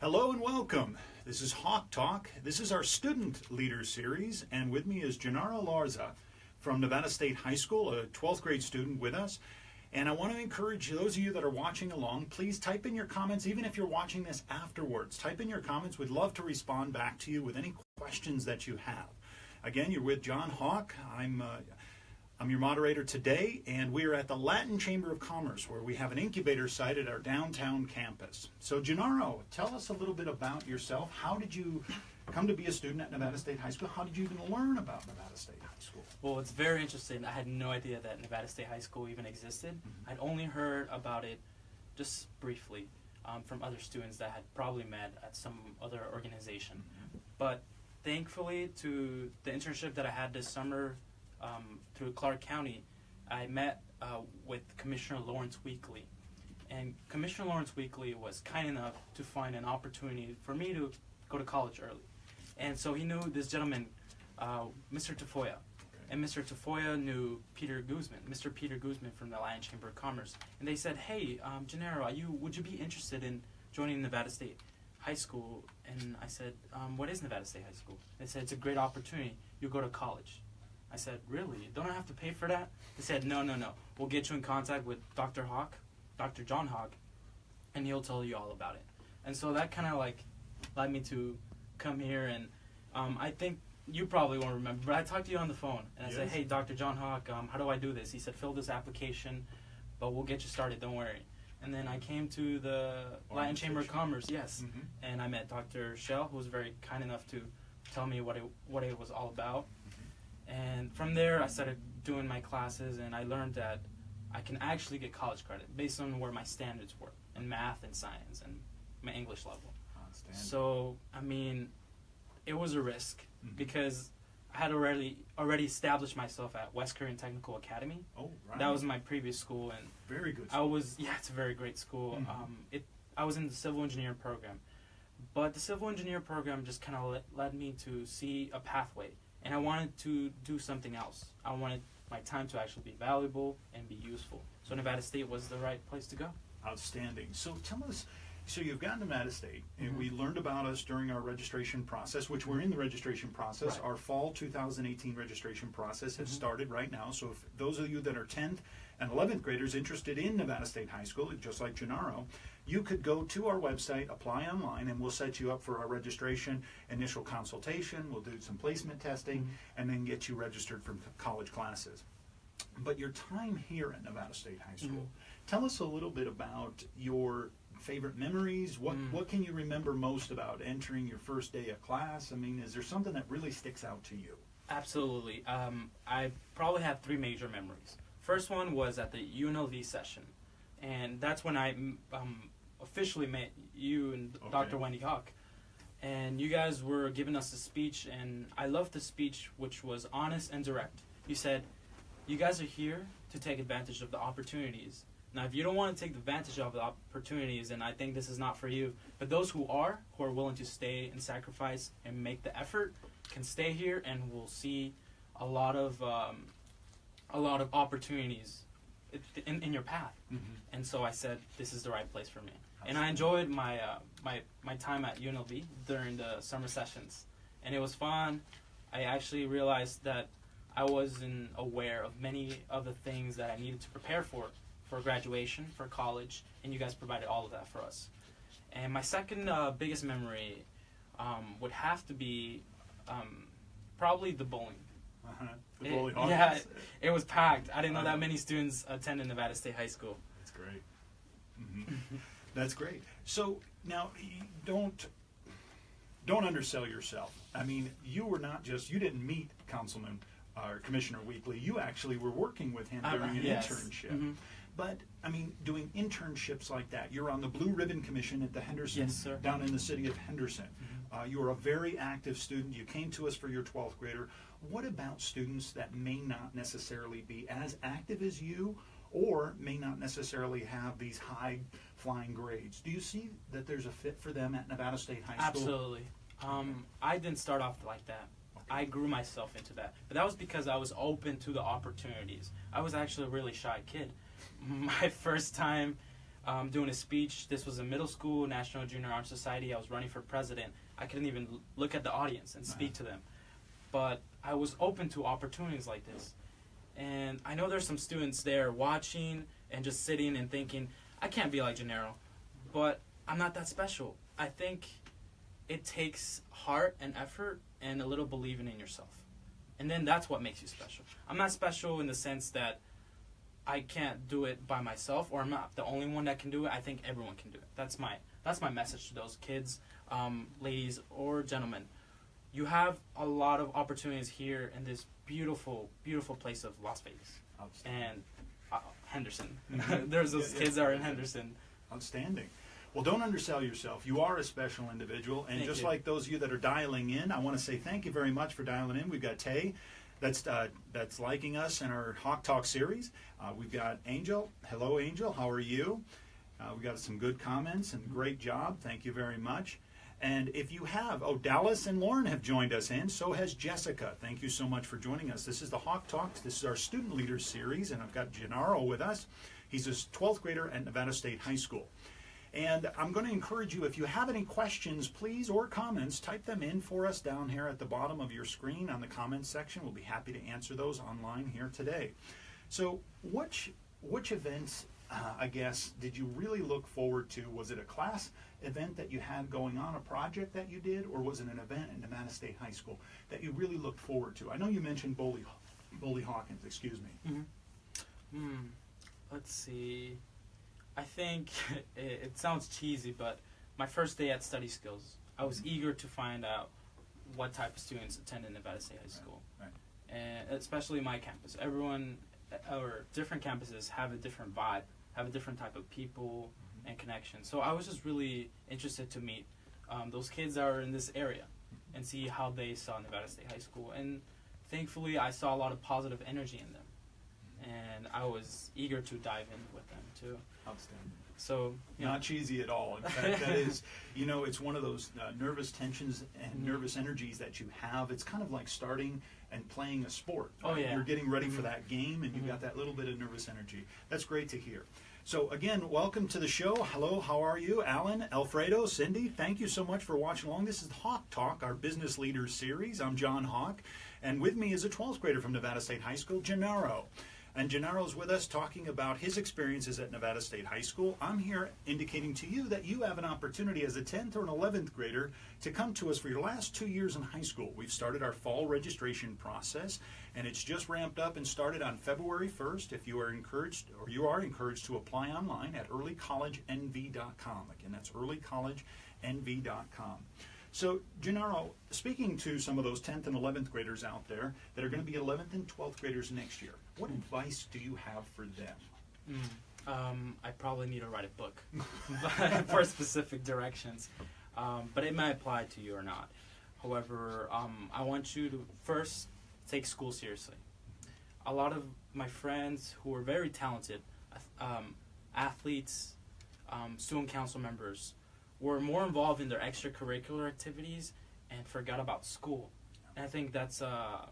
Hello and welcome. This is Hawk Talk. This is our Student Leader Series, and with me is Genaro Marcial from Nevada State High School, a 12th grade student with us. And I want to encourage those of you that are watching along, please type in your comments, even if you're watching this afterwards. Type in your comments. We'd love to respond back to you with any questions that you have. Again, you're with John Hawk. I'm your moderator today, and we are at the Latin Chamber of Commerce, where we have an incubator site at our downtown campus. So, Genaro, tell us a little bit about yourself. How did you come to be a student at Nevada State High School? How did you even learn about Nevada State High School? Well, it's very interesting. I had no idea that Nevada State High School even existed. Mm-hmm. I'd only heard about it just briefly from other students that had probably met at some other organization. Mm-hmm. But thankfully, to the internship that I had this summer through Clark County, I met with Commissioner Lawrence Weekly. And Commissioner Lawrence Weekly was kind enough to find an opportunity for me to go to college early. And so he knew this gentleman, Mr. Tafoya. And Mr. Tafoya knew Mr. Peter Guzman from the Latin Chamber of Commerce. And they said, hey, Genaro, would you be interested in joining Nevada State High School? And I said, what is Nevada State High School? They said, it's a great opportunity. You go to college. I said, really? Don't I have to pay for that? They said, no. We'll get you in contact with Dr. John Hawk, and he'll tell you all about it. And so that kind of led me to come here, and I think you probably won't remember, but I talked to you on the phone, and I said, hey, Dr. John Hawk, how do I do this? He said, fill this application, but we'll get you started, don't worry. And then I came to the Latin Chamber of Commerce, yes, and I met Dr. Shell, who was very kind enough to tell me what it was all about. And from there, I started doing my classes, and I learned that I can actually get college credit based on where my standards were in math and science and my English level. So, I mean, it was a risk because I had already established myself at West Korean Technical Academy. Oh, right. That was my previous school, and very good school. It's a very great school. I was in the civil engineering program, but the civil engineering program just kind of led me to see a pathway. And I wanted to do something else. I wanted my time to actually be valuable and be useful. So Nevada State was the right place to go. Outstanding. So tell us, so you've gotten to Nevada State, and we learned about us during our registration process, which we're in the registration process. Right. Our fall 2018 registration process has started right now. So if those of you that are 10th and 11th graders interested in Nevada State High School, just like Genaro, you could go to our website, apply online, and we'll set you up for our registration, initial consultation. We'll do some placement testing, and then get you registered for college classes. But your time here at Nevada State High School, tell us a little bit about your favorite memories. What can you remember most about entering your first day of class? I mean, is there something that really sticks out to you? Absolutely. I probably have three major memories. First one was at the UNLV session, and that's when I officially met you and Dr. Wendy Hawk. And you guys were giving us a speech, and I loved the speech, which was honest and direct. You said, you guys are here to take advantage of the opportunities. Now, if you don't want to take advantage of the opportunities, then I think this is not for you. But those who are willing to stay and sacrifice and make the effort, can stay here, and we'll see a lot of opportunities in your path. And so I said, this is the right place for me. And I enjoyed my time at UNLV during the summer sessions, and it was fun. I actually realized that I wasn't aware of many of the things that I needed to prepare for graduation, for college, and you guys provided all of that for us. And my second biggest memory would have to be probably the bowling. The bowling hall? Yeah, it was packed. I didn't know that many students attended Nevada State High School. That's great. That's great. So now, don't undersell yourself. I mean, you didn't meet Councilman or Commissioner Weekly. You actually were working with him during an internship. But, I mean, doing internships like that, you're on the Blue Ribbon Commission at the Henderson, down in the city of Henderson. You are a very active student. You came to us for your 12th grader. What about students that may not necessarily be as active as you, or may not necessarily have these high-flying grades? Do you see that there's a fit for them at Nevada State High School? Absolutely. I didn't start off like that. I grew myself into that. But that was because I was open to the opportunities. I was actually a really shy kid. My first time doing a speech. This was a middle school National Junior Honor Society. I was running for president. I couldn't even look at the audience and speak to them. But I was open to opportunities like this. And I know there's some students there watching and just sitting and thinking, I can't be like Genaro, but I'm not that special. I think it takes heart and effort and a little believing in yourself. And then that's what makes you special. I'm not special in the sense that I can't do it by myself, or I'm not the only one that can do it. I think everyone can do it. That's my message to those kids, ladies or gentlemen. You have a lot of opportunities here in this beautiful, beautiful place of Las Vegas. And Henderson. There's those kids that are in Henderson. Outstanding. Well, don't undersell yourself. You are a special individual, and just like those of you that are dialing in, I want to say thank you very much for dialing in. We've got Tay, that's liking us in our Hawk Talk series. We've got Angel. Hello, Angel. How are you? We got some good comments and great job. Thank you very much. And if you have, Dallas and Lauren have joined us in. So has Jessica. Thank you so much for joining us. This is the Hawk Talks. This is our Student Leaders series, and I've got Genaro with us. He's a 12th grader at Nevada State High School. And I'm going to encourage you, if you have any questions, please, or comments, type them in for us down here at the bottom of your screen on the comments section. We'll be happy to answer those online here today. So which events, I guess, did you really look forward to? Was it a class event that you had going on, a project that you did, or was it an event at Nevada State High School that you really looked forward to? I know you mentioned Bully Hawkins, excuse me. Let's see. I think it sounds cheesy, but my first day at Study Skills, I was eager to find out what type of students attended Nevada State High School. Right. And especially my campus. Everyone, or different campuses have a different vibe, have a different type of people and connection. So I was just really interested to meet those kids that are in this area and see how they saw Nevada State High School. And thankfully, I saw a lot of positive energy in them. And I was eager to dive in with them, too. Outstanding. So, not cheesy at all. In fact, that is, it's one of those nervous tensions and nervous energies that you have. It's kind of like starting and playing a sport. Right? Oh, yeah. You're getting ready for that game, and you've got that little bit of nervous energy. That's great to hear. So, again, welcome to the show. Hello, how are you? Alan, Alfredo, Cindy, thank you so much for watching along. This is Hawk Talk, our Business Leaders series. I'm John Hawk, and with me is a 12th grader from Nevada State High School, Genaro. And Genaro's with us talking about his experiences at Nevada State High School. I'm here indicating to you that you have an opportunity as a 10th or an 11th grader to come to us for your last 2 years in high school. We've started our fall registration process, and it's just ramped up and started on February 1st. If you are encouraged, or you are encouraged to apply online at earlycollegenv.com. Again, that's earlycollegenv.com. So, Genaro, speaking to some of those 10th and 11th graders out there that are going to be 11th and 12th graders next year, what advice do you have for them? I probably need to write a book for specific directions, but it might apply to you or not. However, I want you to first take school seriously. A lot of my friends who are very talented, athletes, student council members, were more involved in their extracurricular activities and forgot about school. And I think that's a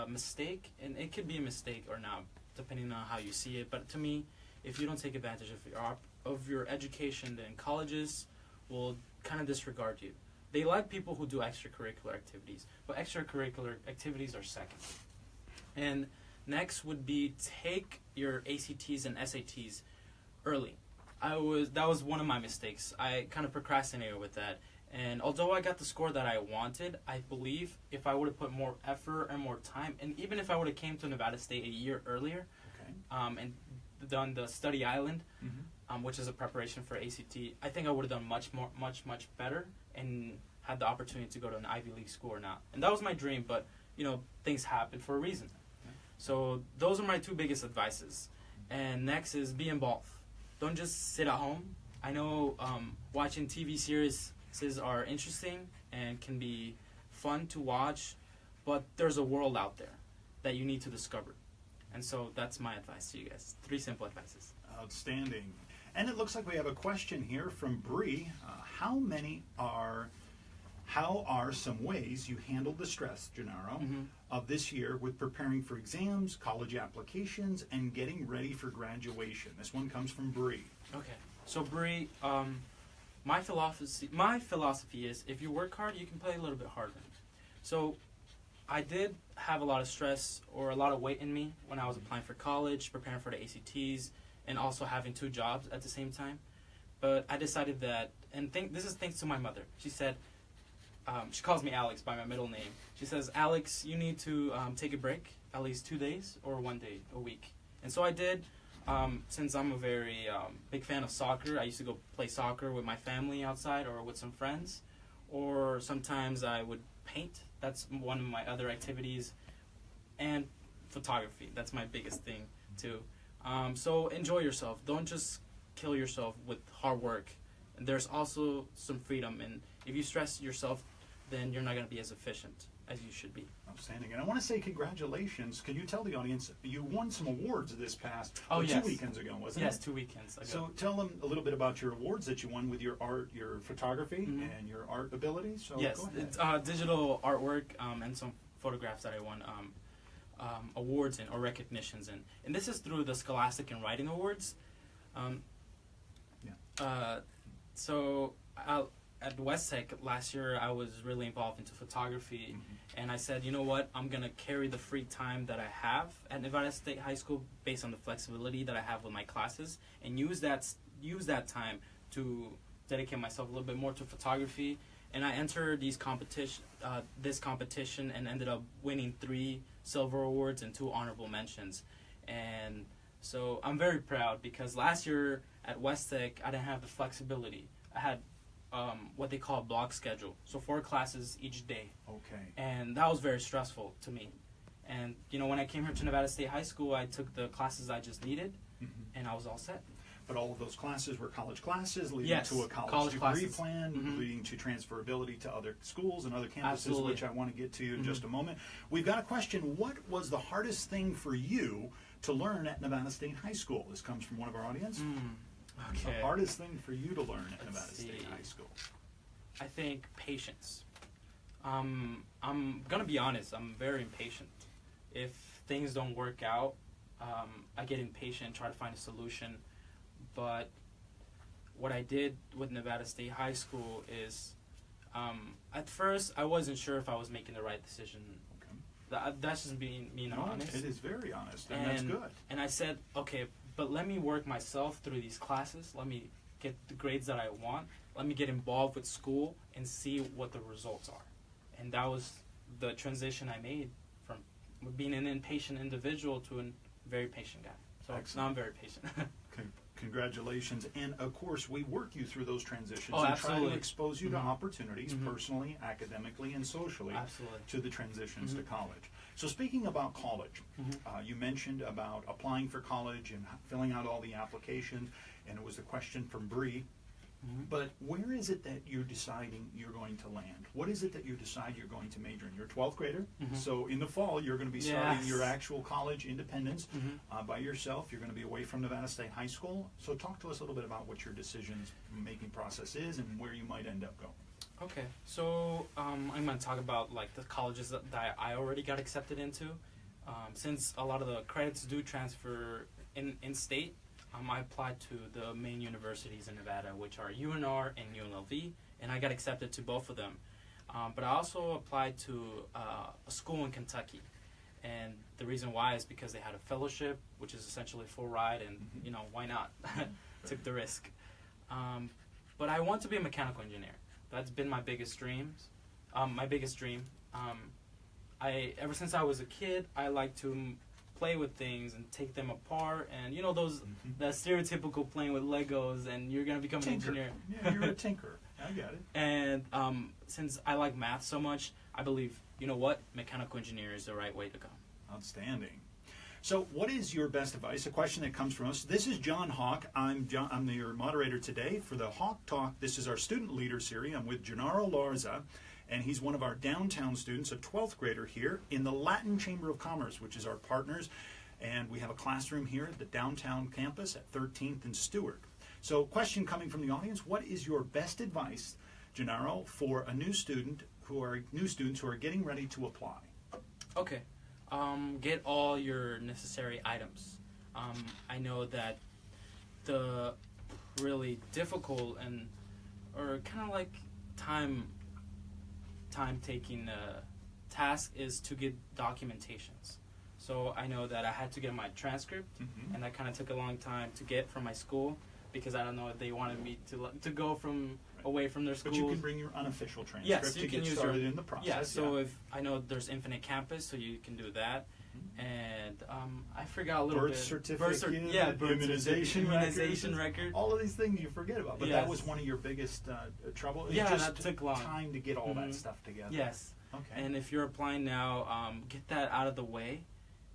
mistake, and it could be a mistake or not, depending on how you see it. But to me, if you don't take advantage of your education, then colleges will kind of disregard you. They like people who do extracurricular activities, but extracurricular activities are second. And next would be take your ACTs and SATs early. That was one of my mistakes. I kind of procrastinated with that. And although I got the score that I wanted, I believe if I would have put more effort and more time, and even if I would have came to Nevada State a year earlier, and done the study island, which is a preparation for ACT, I think I would have done much better and had the opportunity to go to an Ivy League school or not. And that was my dream, but things happen for a reason. So those are my two biggest advices. And next is be involved. Don't just sit at home. I know watching TV series are interesting and can be fun to watch, but there's a world out there that you need to discover. And so that's my advice to you guys. 3 simple advices. Outstanding. And it looks like we have a question here from Bree. How are some ways you handled the stress, Genaro, of this year with preparing for exams, college applications, and getting ready for graduation? This one comes from Bree. Okay. So Bree, my philosophy is if you work hard, you can play a little bit harder. So I did have a lot of stress or a lot of weight in me when I was applying for college, preparing for the ACTs, and also having 2 jobs at the same time. But I decided that, and this is thanks to my mother. She said, she calls me Alex by my middle name. She says, Alex, you need to take a break, at least 2 days or 1 day a week. And so I did. Since I'm a very big fan of soccer, I used to go play soccer with my family outside or with some friends. Or sometimes I would paint. That's one of my other activities. And photography. That's my biggest thing, too. So enjoy yourself. Don't just kill yourself with hard work. And there's also some freedom. And if you stress yourself, then you're not going to be as efficient as you should be. Outstanding. And I want to say congratulations. Can you tell the audience, you won some awards this past, yes. 2 weekends ago, wasn't it? Yes, 2 weekends ago. So tell them a little bit about your awards that you won with your art, your photography, and your art abilities. So yes, go ahead. it's digital artwork and some photographs that I won awards in or recognitions in. And this is through the Scholastic and Writing Awards. So at West Tech last year, I was really involved into photography, and I said, you know what, I'm going to carry the free time that I have at Nevada State High School based on the flexibility that I have with my classes, and use that time to dedicate myself a little bit more to photography. And I entered this competition and ended up winning 3 silver awards and 2 honorable mentions. And so I'm very proud because last year at West Tech, I didn't have the flexibility. I had what they call a block schedule, so 4 classes each day. Okay. And that was very stressful to me. And when I came here to Nevada State High School, I took the classes I just needed, and I was all set. But all of those classes were college classes, leading Yes, to a college degree classes. plan, leading to transferability to other schools and other campuses, Absolutely. which I want to get to in just a moment. We've got a question. What was the hardest thing for you to learn at Nevada State High School? This comes from one of our audience. Okay. The hardest thing for you to learn at Let's Nevada State see. High School? I think patience. I'm gonna be honest. I'm very impatient. If things don't work out, I get impatient and try to find a solution. But what I did with Nevada State High School is, at first I wasn't sure if I was making the right decision. Okay. That's just being honest. It is very honest, and that's good. And I said, okay, but let me work myself through these classes. Let me get the grades that I want. Let me get involved with school and see what the results are. And that was the transition I made from being an impatient individual to a very patient guy. So now I'm very patient. Okay. Congratulations. And of course, we work you through those transitions Oh, and absolutely. try to expose you to opportunities personally, academically, and socially Absolutely. to the transitions to college. So speaking about college, you mentioned about applying for college and filling out all the applications, and it was the question from Bree. But where is it that you're deciding you're going to land? What is it that you decide you're going to major in? You're a 12th grader, so in the fall you're going to be starting your actual college independence by yourself. You're going to be away from Nevada State High School. So talk to us a little bit about what your decision-making process is and where you might end up going. Okay, so I'm going to talk about like the colleges that I already got accepted into. Since a lot of the credits do transfer in state, I applied to the main universities in Nevada, which are UNR and UNLV, and I got accepted to both of them. But I also applied to a school in Kentucky, and the reason why is because they had a fellowship, which is essentially a full ride, and why not? Took the risk. But I want to be a mechanical engineer. That's been my biggest dream. Ever since I was a kid, I like to play with things and take them apart, and that stereotypical playing with Legos and you're gonna become an engineer. Yeah, you're a tinker. I got it. And since I like math so much, I believe mechanical engineer is the right way to go. Outstanding. So what is your best advice? A question that comes from us. This is John Hawk. I'm your moderator today for the Hawk Talk. This is our student leader series. I'm with Genaro Marcial, and he's one of our downtown students, a 12th grader here in the Latin Chamber of Commerce, which is our partners. And we have a classroom here at the downtown campus at 13th and Stewart. So question coming from the audience, what is your best advice, Genaro, for new students who are getting ready to apply? Okay. Get all your necessary items. I know that really difficult or kind of like time taking task is to get documentations. So I know that I had to get my transcript, and that kind of took a long time to get from my school, because I don't know if they wanted me to go from away from their school. But you can bring your unofficial transcript to get started in the process. Yeah, so if I know there's Infinite Campus, so you can do that. And I forgot a little birth certificate, immunization record. All of these things you forget about. But that was one of your biggest trouble. Yeah, just that took long time to get all that stuff together. Yes. Okay. And if you're applying now, get that out of the way,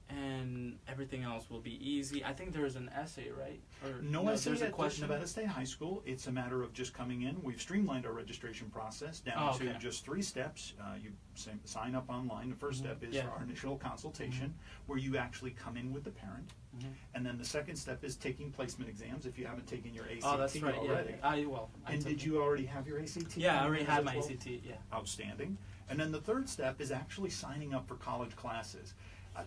and everything else will be easy. I think there's an essay, right? Or no essay there's a at question. Nevada State High School. It's a matter of just coming in. We've streamlined our registration process down to just 3 steps. You sign up online. The first step is our initial consultation, where you actually come in with the parent. And then the second step is taking placement exams if you haven't taken your ACT that's right, already. Yeah. Did you already have your ACT? Yeah, I already had my ACT, yeah. Outstanding. And then the third step is actually signing up for college classes.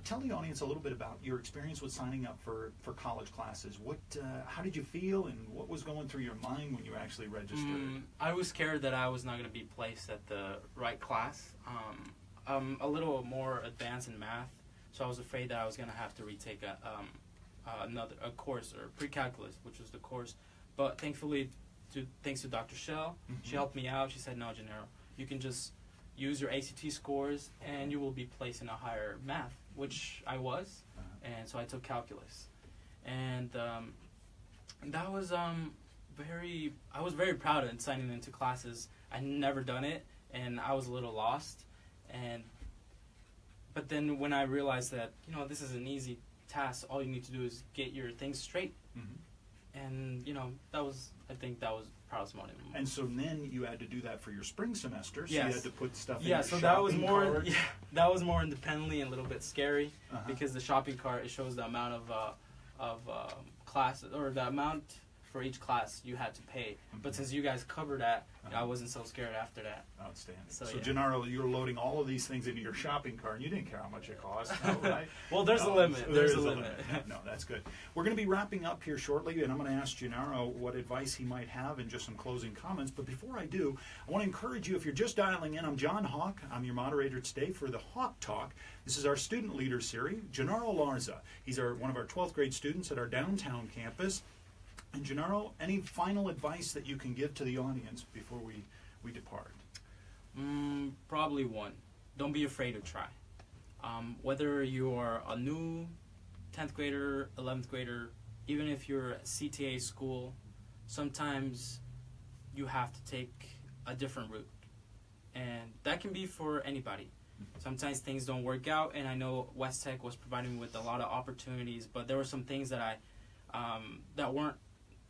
Tell the audience a little bit about your experience with signing up for college classes. How did you feel, and what was going through your mind when you actually registered? I was scared that I was not going to be placed at the right class. I'm a little more advanced in math, so I was afraid that I was going to have to retake a course, or pre-calculus, which was the course. But thankfully, thanks to Dr. Shell, she helped me out. She said, "No, Genaro, you can just use your ACT scores, and you will be placed in a higher math," which I was, and so I took calculus, and that was I was very proud of signing into classes. I never done it, and I was a little lost, but then when I realized that this is an easy task, all you need to do is get your things straight, and I think that was proudest moment. And so then you had to do that for your spring semester. So yes. You had to put stuff in your shopping that was more cart. That was more independently and a little bit scary, because the shopping cart, it shows the amount of classes, or the amount for each class you had to pay. But since you guys covered that, I wasn't so scared after that. Outstanding. So Genaro, you were loading all of these things into your shopping cart, and you didn't care how much it cost, right? Well, there's a limit. There's a limit. No, that's good. We're going to be wrapping up here shortly, and I'm going to ask Genaro what advice he might have and just some closing comments. But before I do, I want to encourage you, if you're just dialing in, I'm John Hawk. I'm your moderator today for the Hawk Talk. This is our Student Leader Series. Genaro Lorza, he's one of our 12th grade students at our downtown campus. And Genaro, any final advice that you can give to the audience before we depart? Probably one. Don't be afraid to try. Whether you're a new 10th grader, 11th grader, even if you're at CTA school, sometimes you have to take a different route. And that can be for anybody. Sometimes things don't work out, and I know West Tech was providing me with a lot of opportunities, but there were some things that that weren't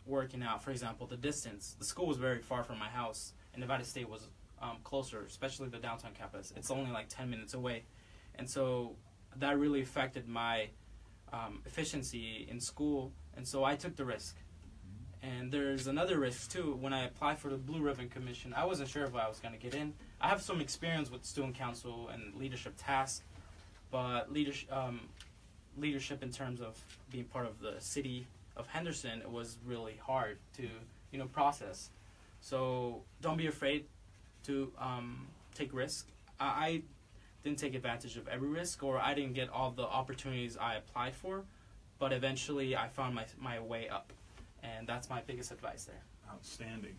working out. For example, the distance. The school was very far from my house, and Nevada State was closer, especially the downtown campus. It's only like 10 minutes away. And so that really affected my efficiency in school, and so I took the risk. And there's another risk too. When I applied for the Blue Ribbon Commission, I wasn't sure if I was going to get in. I have some experience with student council and leadership tasks, but leadership in terms of being part of the city of Henderson, it was really hard to process. So don't be afraid to take risk. I didn't take advantage of every risk, or I didn't get all the opportunities I applied for, but eventually I found my way up, and that's my biggest advice there. Outstanding.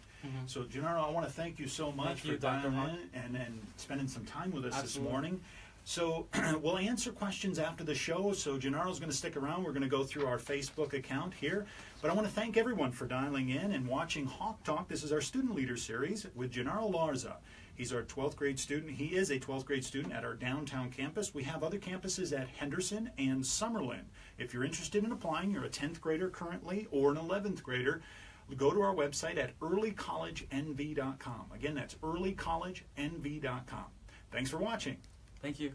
So Genaro, I want to thank you so much for dialing in and spending some time with us this morning. So we'll answer questions after the show. So Genaro's going to stick around. We're going to go through our Facebook account here. But I want to thank everyone for dialing in and watching Hawk Talk. This is our Student Leader Series with Genaro Lorza. He's our 12th grade student. He is a 12th grade student at our downtown campus. We have other campuses at Henderson and Summerlin. If you're interested in applying, you're a 10th grader currently or an 11th grader, go to our website at earlycollegenv.com. Again, that's earlycollegenv.com. Thanks for watching. Thank you.